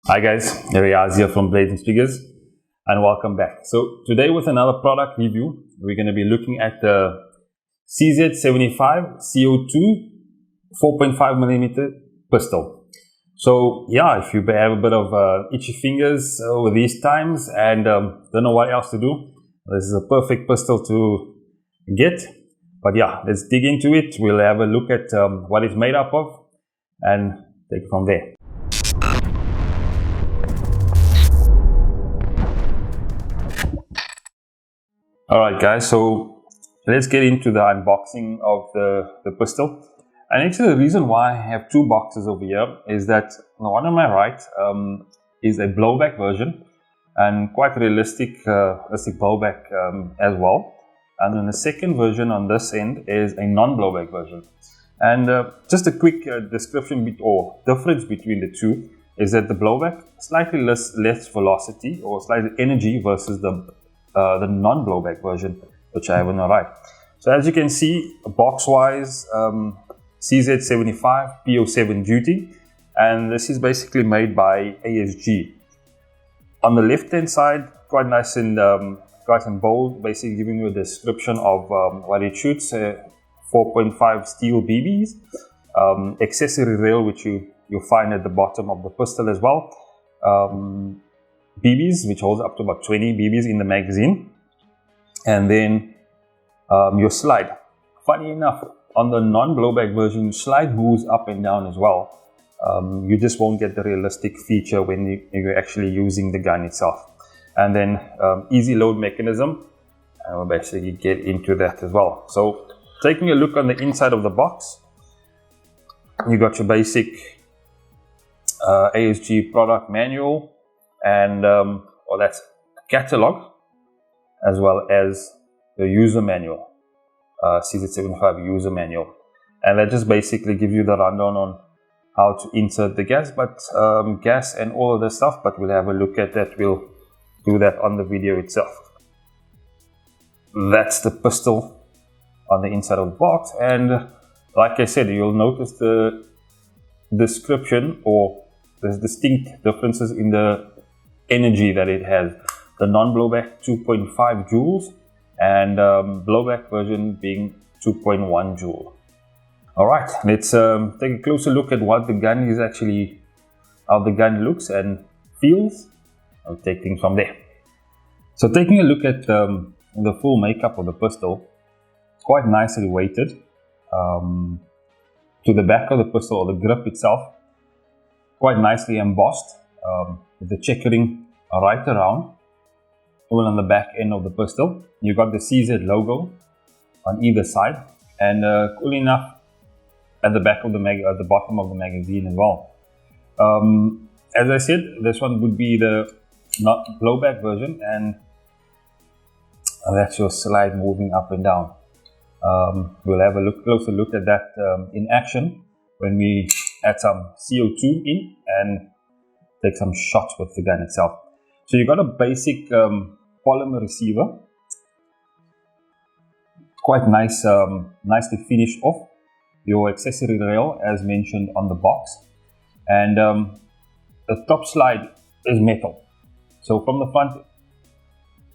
Hi guys, Riaz here from Blades and Figures and welcome back. So today with another product review, we're going to be looking at the CZ75 CO2 4.5mm pistol. So yeah, if you have a bit of itchy fingers over these times and don't know what else to do, this is a perfect pistol to get. But yeah, let's dig into it. We'll have a look at what it's made up of and take it from there. Alright guys, so let's get into the unboxing of the pistol. And actually the reason why I have two boxes over here is that the one on my right is a blowback version and quite realistic blowback as well. And then the second version on this end is a non-blowback version. And just a quick description or difference between the two is that the blowback slightly less velocity or slightly energy versus the non-blowback version, which I have on the right. So as you can see, box-wise, CZ75 P-07 duty, and this is basically made by ASG. On the left-hand side, quite nice and bold, basically giving you a description of what it shoots: 4.5 steel BBs, accessory rail, which you'll find at the bottom of the pistol as well. BBs, which holds up to about 20 BBs in the magazine, and then your slide. Funny enough, on the non-blowback version, slide moves up and down as well. You just won't get the realistic feature when you're actually using the gun itself. And then easy load mechanism, and we'll basically get into that as well. So taking a look on the inside of the box, you got your basic ASG product manual, and that's a catalog, as well as the user manual, CZ75 user manual, and that just basically gives you the rundown on how to insert the gas and all of this stuff. But we'll have a look at that. We'll do that on the video itself. That's the pistol on the inside of the box, and like I said, you'll notice the description or there's distinct differences in the energy that it has. The non-blowback 2.5 joules and blowback version being 2.1 joule. Alright, let's take a closer look at what the gun is actually, how the gun looks and feels. I'll take things from there. So taking a look at the full makeup of the pistol, it's quite nicely weighted to the back of the pistol, or the grip itself, quite nicely embossed with the checkering right around, all on the back end of the pistol. You got the CZ logo on either side, and cool enough at the back of at the bottom of the magazine as well. As I said, this one would be the not blowback version, and that's your slide moving up and down. We'll have a closer look at that in action when we add some CO2 in and take some shots with the gun itself. So you got a basic polymer receiver, quite nice, nicely finished off. Your accessory rail, as mentioned on the box, and the top slide is metal. So from the front,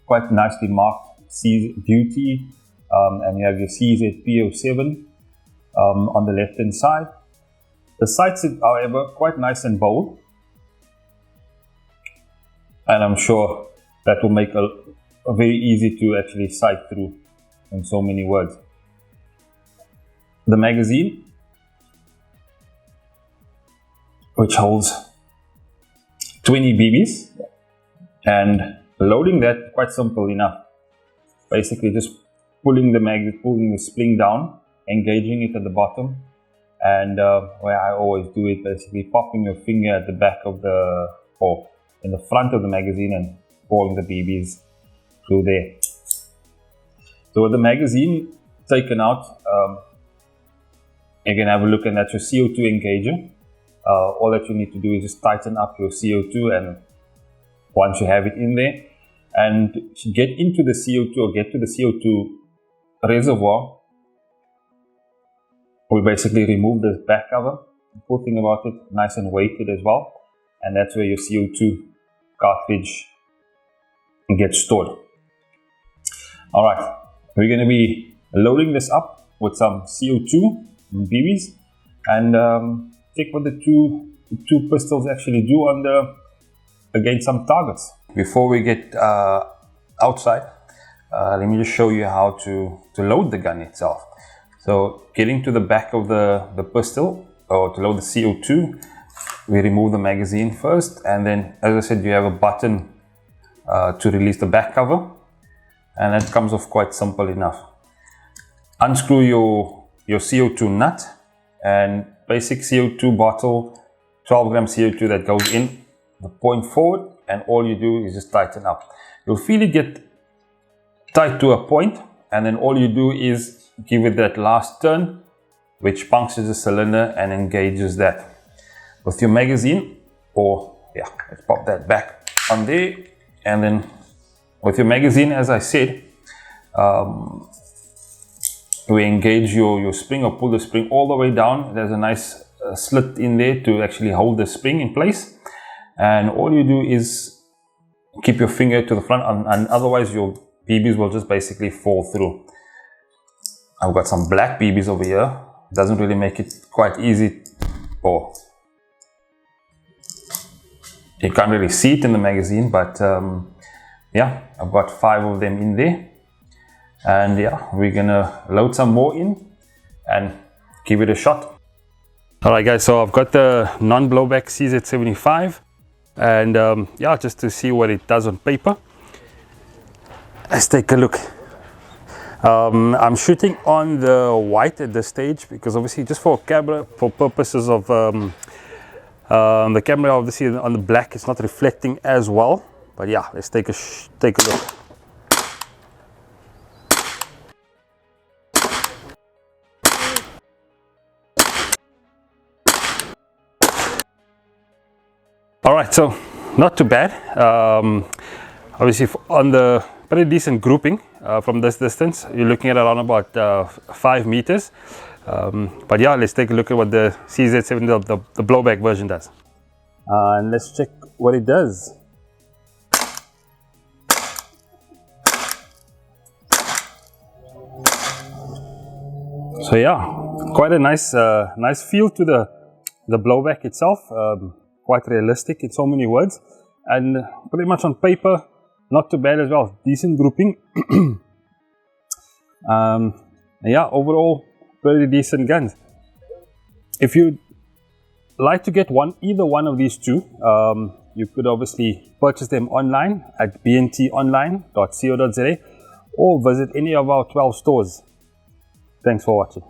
quite nicely marked CZ duty, and you have your CZ P-07 on the left hand side. The sights, however, quite nice and bold, and I'm sure that will make a very easy to actually sight through in so many words. The magazine, which holds 20 BBs, and loading that quite simple enough. Basically just pulling the spring down, engaging it at the bottom, and where I always do it, basically popping your finger at the back of or in the front of the magazine and pouring the BBs through there. So with the magazine taken out, you can have a look, and that's your CO2 engager. All that you need to do is just tighten up your CO2, and once you have it in there, and get into the CO2 or get to the CO2 reservoir, we basically remove the back cover. The cool thing about it, nice and weighted as well, and that's where your CO2 cartridge gets stored. Alright, we're going to be loading this up with some CO2 BBs and check what the two pistols actually do against some targets. Before we get outside, let me just show you how to load the gun itself. So getting to the back of the pistol, or to load the CO2, we remove the magazine first, and then, as I said, you have a button to release the back cover, and that comes off quite simple enough. Unscrew your CO2 nut, and basic CO2 bottle, 12 gram CO2 that goes in, the point forward, and all you do is just tighten up. You'll feel it get tight to a point, and then all you do is give it that last turn, which punctures the cylinder and engages that. With your magazine, let's pop that back on there, and then with your magazine, as I said, we engage your spring, or pull the spring all the way down. There's a nice slit in there to actually hold the spring in place, and all you do is keep your finger to the front, and otherwise your BBs will just basically fall through. I've got some black BBs over here. Doesn't really make it quite easy, or you can't really see it in the magazine, but yeah, I've got 5 of them in there, and yeah, we're gonna load some more in and give it a shot. Alright guys, so I've got the non-blowback CZ75, and yeah, just to see what it does on paper, let's take a look. I'm shooting on the white at this stage because obviously just for camera, for purposes of the camera, obviously on the black it's not reflecting as well, but yeah, let's take a look. Alright, so not too bad. Obviously on the pretty decent grouping from this distance, you're looking at around about 5 meters. But yeah, let's take a look at what the CZ7, the blowback version does. And let's check what it does. So yeah, quite a nice feel to the blowback itself. Quite realistic in so many words, and pretty much on paper, not too bad as well. Decent grouping. Yeah, overall, pretty decent guns. If you'd like to get either one of these two, you could obviously purchase them online at bntonline.co.za or visit any of our 12 stores. Thanks for watching.